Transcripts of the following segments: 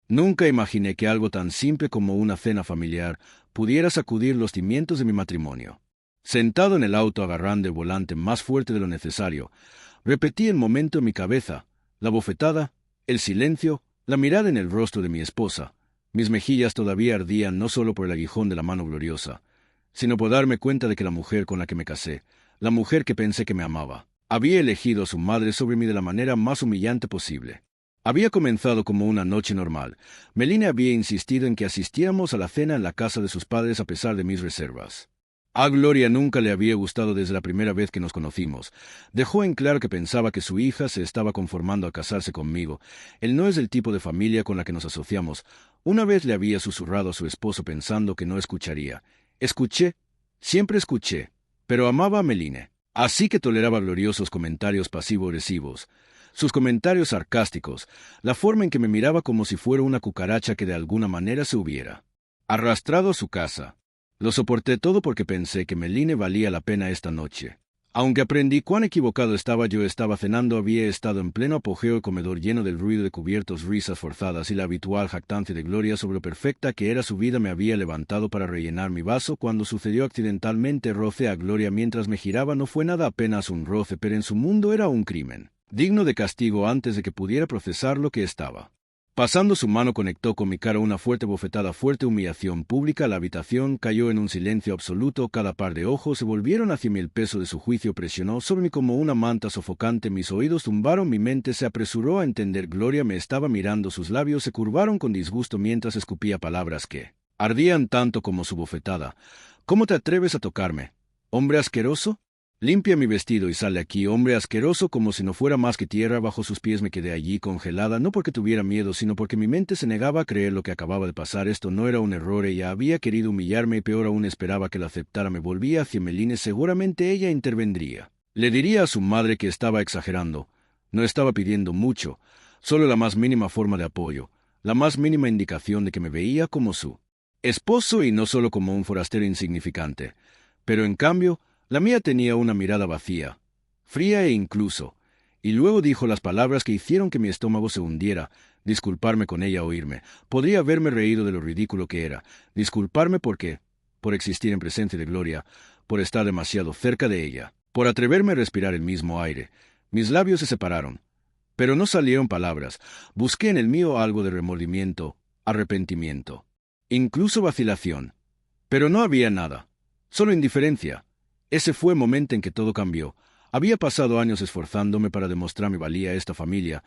Nunca imaginé que algo tan simple como una cena familiar pudiera sacudir los cimientos de mi matrimonio. Sentado en el auto agarrando el volante más fuerte de lo necesario, repetí el momento en mi cabeza, la bofetada, el silencio, la mirada en el rostro de mi esposa. Mis mejillas todavía ardían no solo por el aguijón de la mano gloriosa, sino por darme cuenta de que la mujer con la que me casé, la mujer que pensé que me amaba, había elegido a su madre sobre mí de la manera más humillante posible. Había comenzado como una noche normal. Melina había insistido en que asistiéramos a la cena en la casa de sus padres a pesar de mis reservas. A Gloria nunca le había gustado desde la primera vez que nos conocimos. Dejó en claro que pensaba que su hija se estaba conformando a casarse conmigo. Él no es el tipo de familia con la que nos asociamos. Una vez le había susurrado a su esposo pensando que no escucharía. Escuché, siempre escuché, pero amaba a Meline. Así que toleraba gloriosos comentarios pasivo-agresivos, sus comentarios sarcásticos, la forma en que me miraba como si fuera una cucaracha que de alguna manera se hubiera arrastrado a su casa. Lo soporté todo porque pensé que Meline valía la pena esta noche. Aunque aprendí cuán equivocado estaba, yo estaba cenando, había estado en pleno apogeo, el comedor lleno del ruido de cubiertos, risas forzadas y la habitual jactancia de Gloria sobre lo perfecta que era su vida. Me había levantado para rellenar mi vaso cuando sucedió accidentalmente. Roce a Gloria mientras me giraba. No fue nada, apenas un roce, pero en su mundo era un crimen digno de castigo. Antes de que pudiera procesar lo que estaba pasando, su mano conectó con mi cara una fuerte bofetada, fuerte humillación pública. La habitación cayó en un silencio absoluto. Cada par de ojos se volvieron hacia mí. El peso de su juicio presionó sobre mí como una manta sofocante. Mis oídos tumbaron, mi mente se apresuró a entender. Gloria me estaba mirando, sus labios se curvaron con disgusto mientras escupía palabras que ardían tanto como su bofetada. ¿Cómo te atreves a tocarme, hombre asqueroso? Limpia mi vestido y sale aquí, hombre asqueroso. Como si no fuera más que tierra bajo sus pies, me quedé allí congelada, no porque tuviera miedo, sino porque mi mente se negaba a creer lo que acababa de pasar. Esto no era un error. Ella había querido humillarme y peor aún esperaba que la aceptara. Me volvía hacia Meline. Seguramente ella intervendría. Le diría a su madre que estaba exagerando. No estaba pidiendo mucho, solo la más mínima forma de apoyo, la más mínima indicación de que me veía como su esposo y no solo como un forastero insignificante. Pero en cambio, la mía tenía una mirada vacía, fría e incluso, y luego dijo las palabras que hicieron que mi estómago se hundiera. Disculparme con ella, oírme. Podría haberme reído de lo ridículo que era. Disculparme por existir en presencia de Gloria, por estar demasiado cerca de ella, por atreverme a respirar el mismo aire. Mis labios se separaron, pero no salieron palabras. Busqué en el mío algo de remordimiento, arrepentimiento, incluso vacilación. Pero no había nada, solo indiferencia. Ese fue el momento en que todo cambió. Había pasado años esforzándome para demostrar mi valía a esta familia.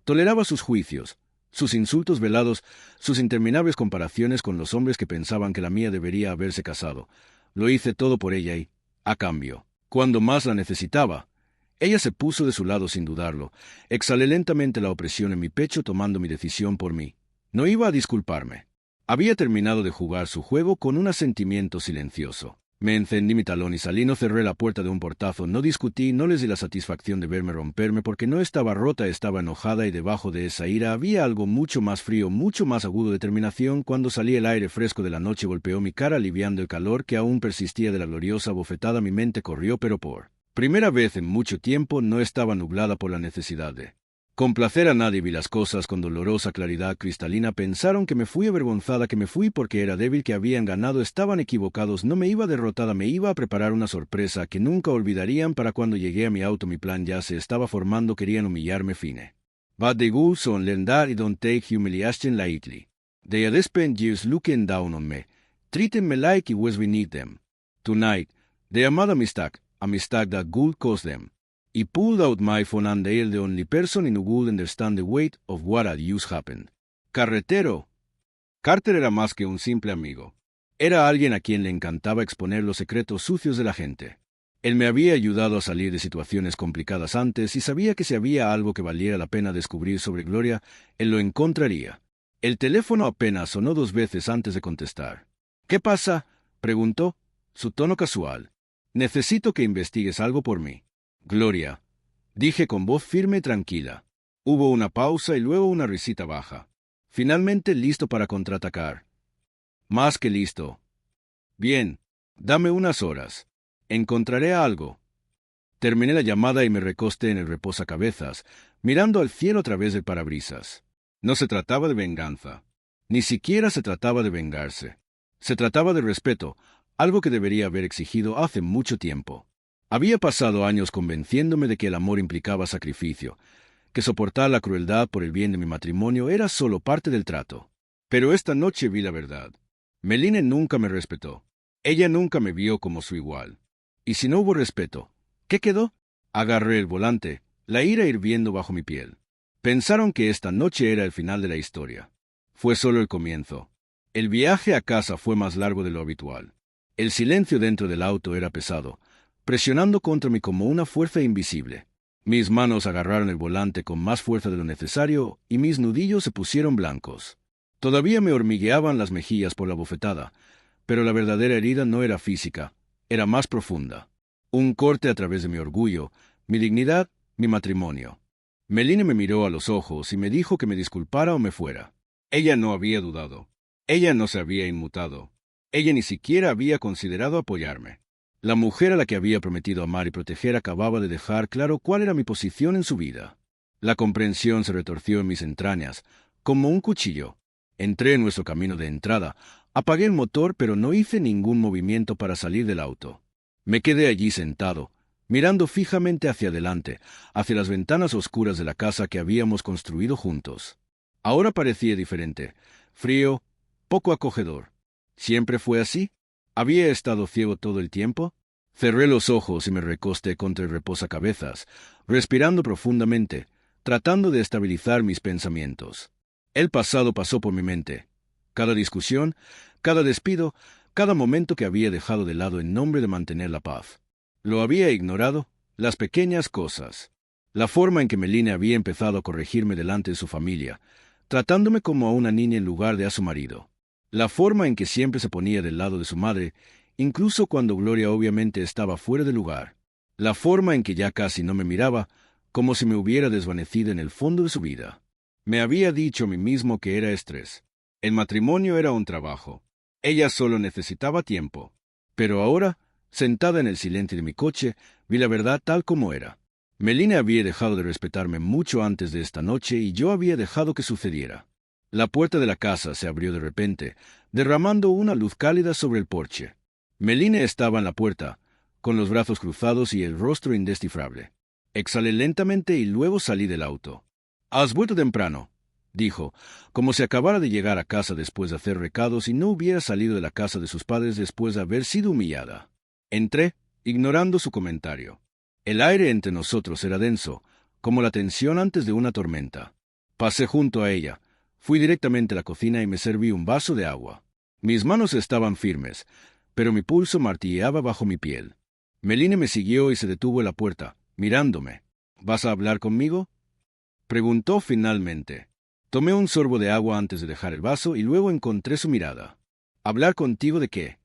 Toleraba sus juicios, sus insultos velados, sus interminables comparaciones con los hombres que pensaban que la mía debería haberse casado. Lo hice todo por ella y, a cambio, cuando más la necesitaba, ella se puso de su lado sin dudarlo. Exhalé lentamente la opresión en mi pecho, tomando mi decisión por mí. No iba a disculparme. Había terminado de jugar su juego con un asentimiento silencioso. Me encendí mi talón y salí. No cerré la puerta de un portazo, no discutí, no les di la satisfacción de verme romperme porque no estaba rota, estaba enojada, y debajo de esa ira había algo mucho más frío, mucho más agudo, determinación. Cuando salí, el aire fresco de la noche golpeó mi cara aliviando el calor que aún persistía de la gloriosa bofetada. Mi mente corrió, pero por primera vez en mucho tiempo no estaba nublada por la necesidad de complacer a nadie. Vi las cosas con dolorosa claridad cristalina. Pensaron que me fui avergonzada, que me fui porque era débil, que habían ganado. Estaban equivocados. No me iba derrotada, me iba a preparar una sorpresa que nunca olvidarían. Para cuando llegué a mi auto, mi plan ya se estaba formando. Querían humillarme fine. But the ghouls on lendar y don't take humiliation lightly. They had spent years looking down on me, treating me like it was beneath them. Tonight, they amad a mistake that ghoul caused them. He pulled out my phone, and they're the only person in who would understand the weight of what had just happened. Carretero. Carter era más que un simple amigo. Era alguien a quien le encantaba exponer los secretos sucios de la gente. Él me había ayudado a salir de situaciones complicadas antes y sabía que si había algo que valiera la pena descubrir sobre Gloria, él lo encontraría. El teléfono apenas sonó 2 veces antes de contestar. ¿Qué pasa?, preguntó, su tono casual. Necesito que investigues algo por mí. Gloria, dije con voz firme y tranquila. Hubo una pausa y luego una risita baja. Finalmente listo para contraatacar. Más que listo. Bien, dame unas horas. Encontraré algo. Terminé la llamada y me recosté en el reposacabezas, mirando al cielo a través del parabrisas. No se trataba de venganza. Ni siquiera se trataba de vengarse. Se trataba de respeto, algo que debería haber exigido hace mucho tiempo. Había pasado años convenciéndome de que el amor implicaba sacrificio, que soportar la crueldad por el bien de mi matrimonio era solo parte del trato. Pero esta noche vi la verdad. Meline nunca me respetó. Ella nunca me vio como su igual. Y si no hubo respeto, ¿qué quedó? Agarré el volante, la ira hirviendo bajo mi piel. Pensaron que esta noche era el final de la historia. Fue solo el comienzo. El viaje a casa fue más largo de lo habitual. El silencio dentro del auto era pesado, presionando contra mí como una fuerza invisible. Mis manos agarraron el volante con más fuerza de lo necesario y mis nudillos se pusieron blancos. Todavía me hormigueaban las mejillas por la bofetada, pero la verdadera herida no era física, era más profunda. Un corte a través de mi orgullo, mi dignidad, mi matrimonio. Meline me miró a los ojos y me dijo que me disculpara o me fuera. Ella no había dudado. Ella no se había inmutado. Ella ni siquiera había considerado apoyarme. La mujer a la que había prometido amar y proteger acababa de dejar claro cuál era mi posición en su vida. La comprensión se retorció en mis entrañas, como un cuchillo. Entré en nuestro camino de entrada, apagué el motor, pero no hice ningún movimiento para salir del auto. Me quedé allí sentado, mirando fijamente hacia adelante, hacia las ventanas oscuras de la casa que habíamos construido juntos. Ahora parecía diferente, frío, poco acogedor. ¿Siempre fue así? ¿Había estado ciego todo el tiempo? Cerré los ojos y me recosté contra el reposacabezas, respirando profundamente, tratando de estabilizar mis pensamientos. El pasado pasó por mi mente. Cada discusión, cada despido, cada momento que había dejado de lado en nombre de mantener la paz. Lo había ignorado, las pequeñas cosas. La forma en que Meline había empezado a corregirme delante de su familia, tratándome como a una niña en lugar de a su marido. La forma en que siempre se ponía del lado de su madre, incluso cuando Gloria obviamente estaba fuera de lugar. La forma en que ya casi no me miraba, como si me hubiera desvanecido en el fondo de su vida. Me había dicho a mí mismo que era estrés. El matrimonio era un trabajo. Ella solo necesitaba tiempo. Pero ahora, sentada en el silencio de mi coche, vi la verdad tal como era. Meline había dejado de respetarme mucho antes de esta noche y yo había dejado que sucediera. La puerta de la casa se abrió de repente, derramando una luz cálida sobre el porche. Meline estaba en la puerta, con los brazos cruzados y el rostro indescifrable. Exhalé lentamente y luego salí del auto. «Has vuelto temprano», dijo, como si acabara de llegar a casa después de hacer recados y no hubiera salido de la casa de sus padres después de haber sido humillada. Entré, ignorando su comentario. El aire entre nosotros era denso, como la tensión antes de una tormenta. Pasé junto a ella, fui directamente a la cocina y me serví un vaso de agua. Mis manos estaban firmes, pero mi pulso martilleaba bajo mi piel. Meline me siguió y se detuvo en la puerta, mirándome. «¿Vas a hablar conmigo?», preguntó finalmente. Tomé un sorbo de agua antes de dejar el vaso y luego encontré su mirada. «¿Hablar contigo de qué?».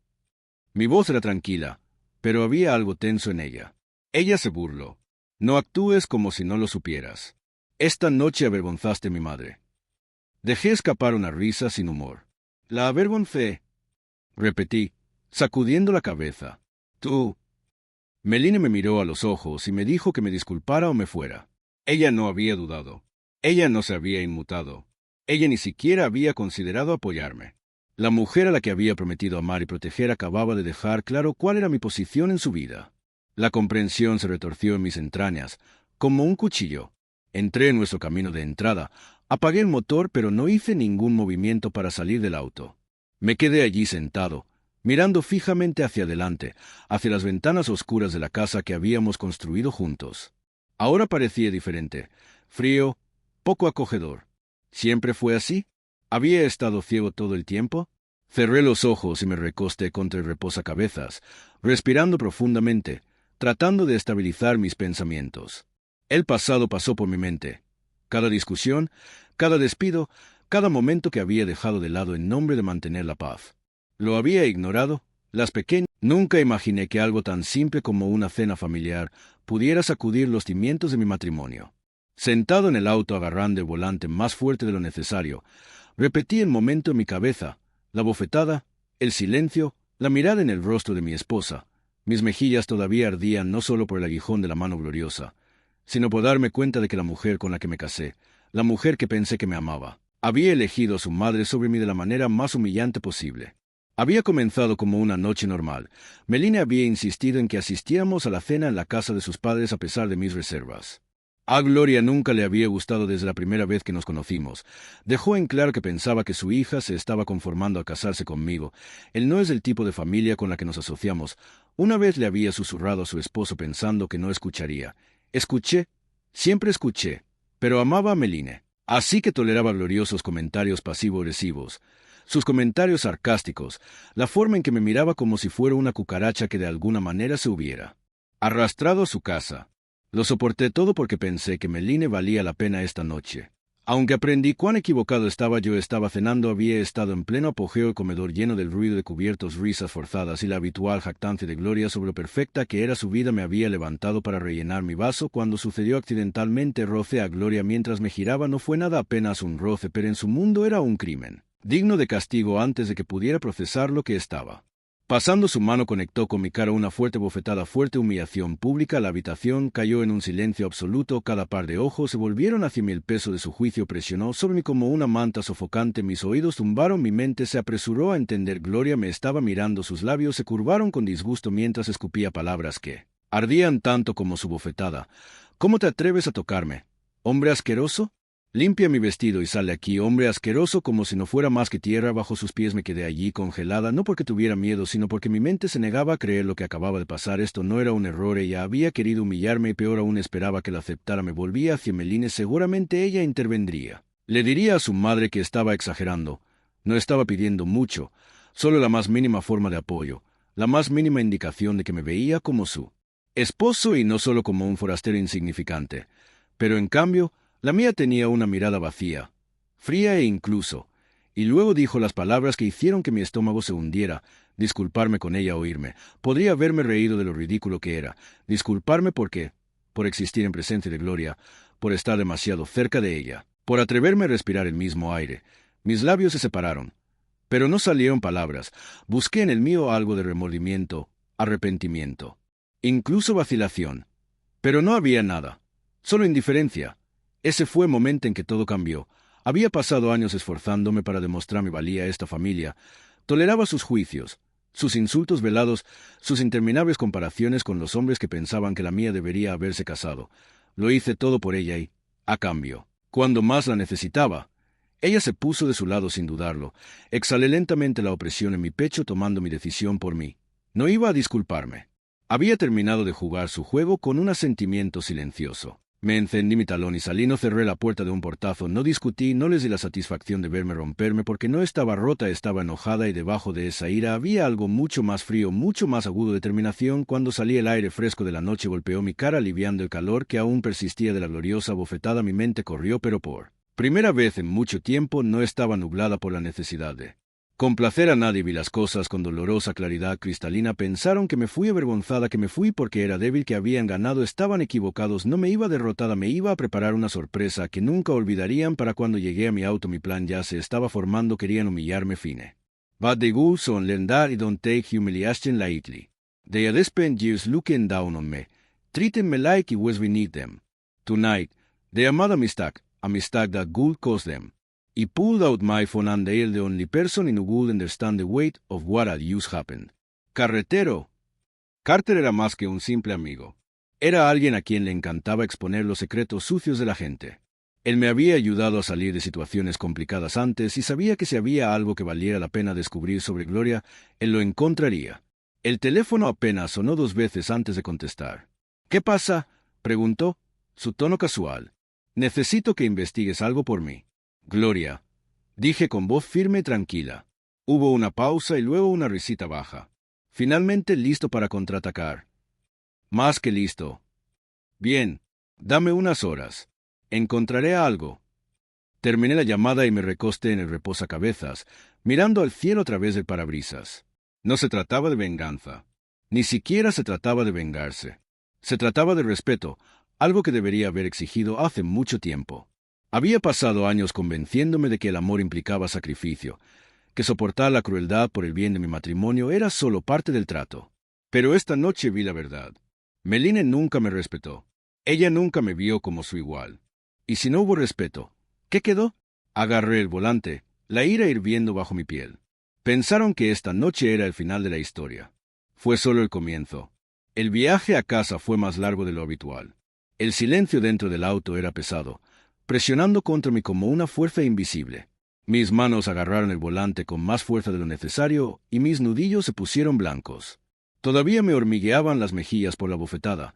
Mi voz era tranquila, pero había algo tenso en ella. Ella se burló. «No actúes como si no lo supieras. Esta noche avergonzaste a mi madre». Dejé escapar una risa sin humor. «La avergoncé», repetí, sacudiendo la cabeza. «Tú». Meline me miró a los ojos y me dijo que me disculpara o me fuera. Ella no había dudado. Ella no se había inmutado. Ella ni siquiera había considerado apoyarme. La mujer a la que había prometido amar y proteger acababa de dejar claro cuál era mi posición en su vida. La comprensión se retorció en mis entrañas, como un cuchillo. Entré en nuestro camino de entrada, apagué el motor, pero no hice ningún movimiento para salir del auto. Me quedé allí sentado, mirando fijamente hacia adelante, hacia las ventanas oscuras de la casa que habíamos construido juntos. Ahora parecía diferente, frío, poco acogedor. ¿Siempre fue así? ¿Había estado ciego todo el tiempo? Cerré los ojos y me recosté contra el reposacabezas, respirando profundamente, tratando de estabilizar mis pensamientos. El pasado pasó por mi mente. Cada discusión, cada despido, cada momento que había dejado de lado en nombre de mantener la paz. Lo había ignorado, las pequeñas. Nunca imaginé que algo tan simple como una cena familiar pudiera sacudir los cimientos de mi matrimonio. Sentado en el auto agarrando el volante más fuerte de lo necesario, repetí el momento en mi cabeza, la bofetada, el silencio, la mirada en el rostro de mi esposa. Mis mejillas todavía ardían no solo por el aguijón de la mano gloriosa, sino por darme cuenta de que la mujer con la que me casé, la mujer que pensé que me amaba, Había elegido a su madre sobre mí de la manera más humillante posible. Había comenzado como una noche normal. Meline había insistido en que asistiéramos a la cena en la casa de sus padres a pesar de mis reservas. A Gloria nunca le había gustado desde la primera vez que nos conocimos. Dejó en claro que pensaba que su hija se estaba conformando a casarse conmigo. Él no es el tipo de familia con la que nos asociamos. Una vez le había susurrado a su esposo pensando que no escucharía. Escuché, siempre escuché, pero amaba a Meline. Así que toleraba gloriosos comentarios pasivo-agresivos. Sus comentarios sarcásticos, la forma en que me miraba como si fuera una cucaracha que de alguna manera se hubiera arrastrado a su casa. Lo soporté todo porque pensé que Meline valía la pena esta noche. Aunque aprendí cuán equivocado estaba, yo estaba cenando, había estado en pleno apogeo el comedor lleno del ruido de cubiertos, risas forzadas y la habitual jactancia de Gloria sobre lo perfecta que era su vida. Me había levantado para rellenar mi vaso cuando sucedió accidentalmente. Roce a Gloria mientras me giraba. No fue nada, apenas un roce, pero en su mundo era un crimen digno de castigo. Antes de que pudiera procesar lo que estaba pasando, su mano conectó con mi cara una fuerte bofetada, fuerte humillación pública. La habitación cayó en un silencio absoluto. Cada par de ojos se volvieron hacia mí. El peso de su juicio presionó sobre mí como una manta sofocante. Mis oídos tumbaron, mi mente se apresuró a entender. Gloria me estaba mirando, sus labios se curvaron con disgusto mientras escupía palabras que ardían tanto como su bofetada. ¿Cómo te atreves a tocarme, hombre asqueroso? Limpia mi vestido y sale aquí, hombre asqueroso. Como si no fuera más que tierra bajo sus pies, me quedé allí congelada, no porque tuviera miedo, sino porque mi mente se negaba a creer lo que acababa de pasar. Esto no era un error. Ella había querido humillarme y peor aún esperaba que la aceptara. Me volvía hacia Meline. Seguramente ella intervendría. Le diría a su madre que estaba exagerando. No estaba pidiendo mucho, solo la más mínima forma de apoyo, la más mínima indicación de que me veía como su esposo y no solo como un forastero insignificante. Pero en cambio, la mía tenía una mirada vacía, fría e incluso, y luego dijo las palabras que hicieron que mi estómago se hundiera. Disculparme con ella, oírme. Podría haberme reído de lo ridículo que era. Disculparme por existir en presencia de Gloria, por estar demasiado cerca de ella, por atreverme a respirar el mismo aire. Mis labios se separaron, pero no salieron palabras. Busqué en el mío algo de remordimiento, arrepentimiento, incluso vacilación. Pero no había nada, solo indiferencia. Ese fue el momento en que todo cambió. Había pasado años esforzándome para demostrar mi valía a esta familia. Toleraba sus juicios, sus insultos velados, sus interminables comparaciones con los hombres que pensaban que la mía debería haberse casado. Lo hice todo por ella y, a cambio, cuando más la necesitaba, ella se puso de su lado sin dudarlo. Exhalé lentamente la opresión en mi pecho, tomando mi decisión por mí. No iba a disculparme. Había terminado de jugar su juego con un asentimiento silencioso. Me encendí mi talón y salí. No cerré la puerta de un portazo, no discutí, no les di la satisfacción de verme romperme porque no estaba rota, estaba enojada y debajo de esa ira había algo mucho más frío, mucho más agudo, determinación. Cuando salí, el aire fresco de la noche golpeó mi cara aliviando el calor que aún persistía de la gloriosa bofetada. Mi mente corrió, pero por primera vez en mucho tiempo no estaba nublada por la necesidad de complacer a nadie. Vi las cosas con dolorosa claridad cristalina. Pensaron que me fui avergonzada, que me fui porque era débil, que habían ganado. Estaban equivocados. No me iba derrotada, me iba a preparar una sorpresa que nunca olvidarían. Para cuando llegué a mi auto, mi plan ya se estaba formando. Querían humillarme fine. Vad de god son ländar I don't take humiliation lightly. They had spent years looking down on me, treating me like I was beneath them. Tonight, they amada amistad that would cause them. I pulled out my phone and dialed the only person who would understand the weight of what had just happened. Carretero. Carter era más que un simple amigo. Era alguien a quien le encantaba exponer los secretos sucios de la gente. Él me había ayudado a salir de situaciones complicadas antes y sabía que si había algo que valiera la pena descubrir sobre Gloria, él lo encontraría. El teléfono apenas sonó 2 veces antes de contestar. ¿Qué pasa?, preguntó, su tono casual. Necesito que investigues algo por mí. Gloria, dije con voz firme y tranquila. Hubo una pausa y luego una risita baja. Finalmente listo para contraatacar. Más que listo. Bien, dame unas horas. Encontraré algo. Terminé la llamada y me recosté en el reposacabezas, mirando al cielo a través del parabrisas. No se trataba de venganza. Ni siquiera se trataba de vengarse. Se trataba de respeto, algo que debería haber exigido hace mucho tiempo. Había pasado años convenciéndome de que el amor implicaba sacrificio, que soportar la crueldad por el bien de mi matrimonio era solo parte del trato. Pero esta noche vi la verdad. Meline nunca me respetó. Ella nunca me vio como su igual. Y si no hubo respeto, ¿qué quedó? Agarré el volante, la ira hirviendo bajo mi piel. Pensaron que esta noche era el final de la historia. Fue solo el comienzo. El viaje a casa fue más largo de lo habitual. El silencio dentro del auto era pesado, presionando contra mí como una fuerza invisible. Mis manos agarraron el volante con más fuerza de lo necesario y mis nudillos se pusieron blancos. Todavía me hormigueaban las mejillas por la bofetada,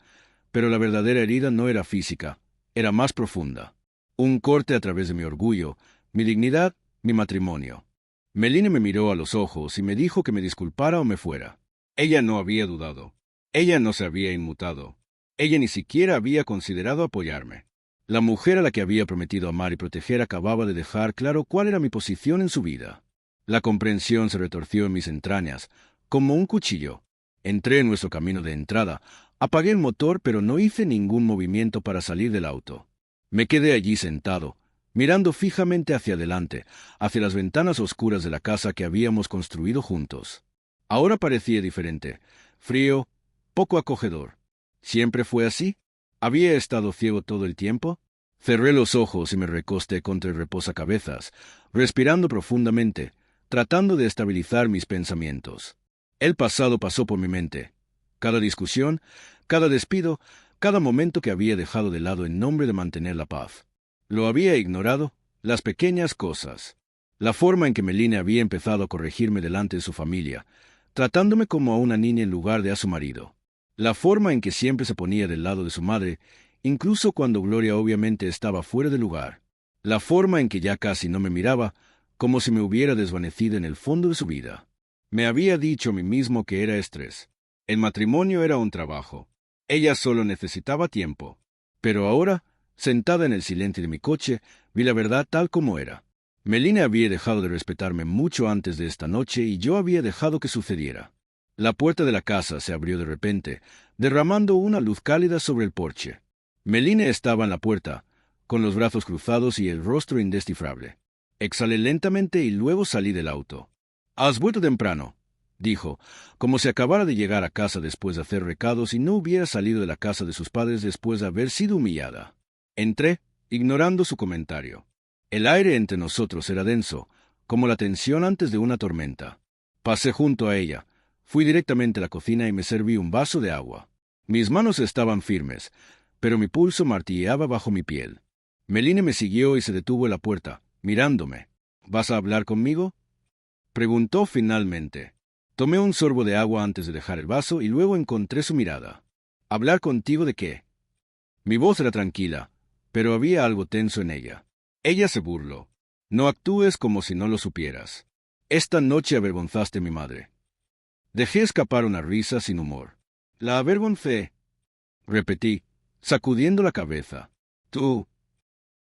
pero la verdadera herida no era física, era más profunda. Un corte a través de mi orgullo, mi dignidad, mi matrimonio. Meline me miró a los ojos y me dijo que me disculpara o me fuera. Ella no había dudado. Ella no se había inmutado. Ella ni siquiera había considerado apoyarme. La mujer a la que había prometido amar y proteger acababa de dejar claro cuál era mi posición en su vida. La comprensión se retorció en mis entrañas, como un cuchillo. Entré en nuestro camino de entrada, apagué el motor, pero no hice ningún movimiento para salir del auto. Me quedé allí sentado, mirando fijamente hacia adelante, hacia las ventanas oscuras de la casa que habíamos construido juntos. Ahora parecía diferente, frío, poco acogedor. ¿Siempre fue así? ¿Había estado ciego todo el tiempo? Cerré los ojos y me recosté contra el reposacabezas, respirando profundamente, tratando de estabilizar mis pensamientos. El pasado pasó por mi mente. Cada discusión, cada despido, cada momento que había dejado de lado en nombre de mantener la paz. Lo había ignorado, las pequeñas cosas. La forma en que Meline había empezado a corregirme delante de su familia, tratándome como a una niña en lugar de a su marido. La forma en que siempre se ponía del lado de su madre, incluso cuando Gloria obviamente estaba fuera de lugar. La forma en que ya casi no me miraba, como si me hubiera desvanecido en el fondo de su vida. Me había dicho a mí mismo que era estrés. El matrimonio era un trabajo. Ella solo necesitaba tiempo. Pero ahora, sentada en el silencio de mi coche, vi la verdad tal como era. Meline había dejado de respetarme mucho antes de esta noche y yo había dejado que sucediera. La puerta de la casa se abrió de repente, derramando una luz cálida sobre el porche. Meline estaba en la puerta, con los brazos cruzados y el rostro indescifrable. Exhalé lentamente y luego salí del auto. «Has vuelto temprano», dijo, como si acabara de llegar a casa después de hacer recados y no hubiera salido de la casa de sus padres después de haber sido humillada. Entré, ignorando su comentario. El aire entre nosotros era denso, como la tensión antes de una tormenta. Pasé junto a ella. Fui directamente a la cocina y me serví un vaso de agua. Mis manos estaban firmes, pero mi pulso martilleaba bajo mi piel. Meline me siguió y se detuvo en la puerta, mirándome. «¿Vas a hablar conmigo?», preguntó finalmente. Tomé un sorbo de agua antes de dejar el vaso y luego encontré su mirada. «¿Hablar contigo de qué?». Mi voz era tranquila, pero había algo tenso en ella. Ella se burló. «No actúes como si no lo supieras. Esta noche avergonzaste a mi madre». Dejé escapar una risa sin humor. «La avergoncé», repetí, sacudiendo la cabeza. «Tú».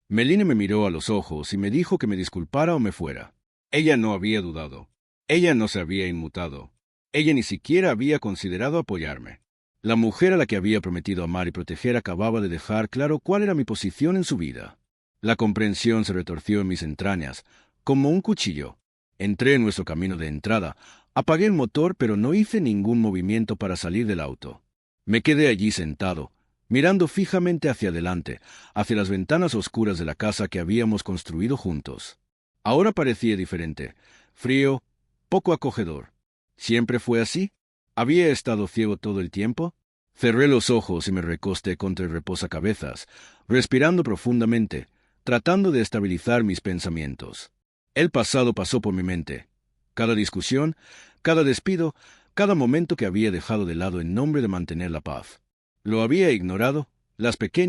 Meline me miró a los ojos y me dijo que me disculpara o me fuera. Ella no había dudado. Ella no se había inmutado. Ella ni siquiera había considerado apoyarme. La mujer a la que había prometido amar y proteger acababa de dejar claro cuál era mi posición en su vida. La comprensión se retorció en mis entrañas, como un cuchillo. Entré en nuestro camino de entrada, apagué el motor, pero no hice ningún movimiento para salir del auto. Me quedé allí sentado, mirando fijamente hacia adelante, hacia las ventanas oscuras de la casa que habíamos construido juntos. Ahora parecía diferente, frío, poco acogedor. ¿Siempre fue así? ¿Había estado ciego todo el tiempo? Cerré los ojos y me recosté contra el reposacabezas, respirando profundamente, tratando de estabilizar mis pensamientos. El pasado pasó por mi mente. Cada discusión, cada despido, cada momento que había dejado de lado en nombre de mantener la paz. Lo había ignorado, las pequeñas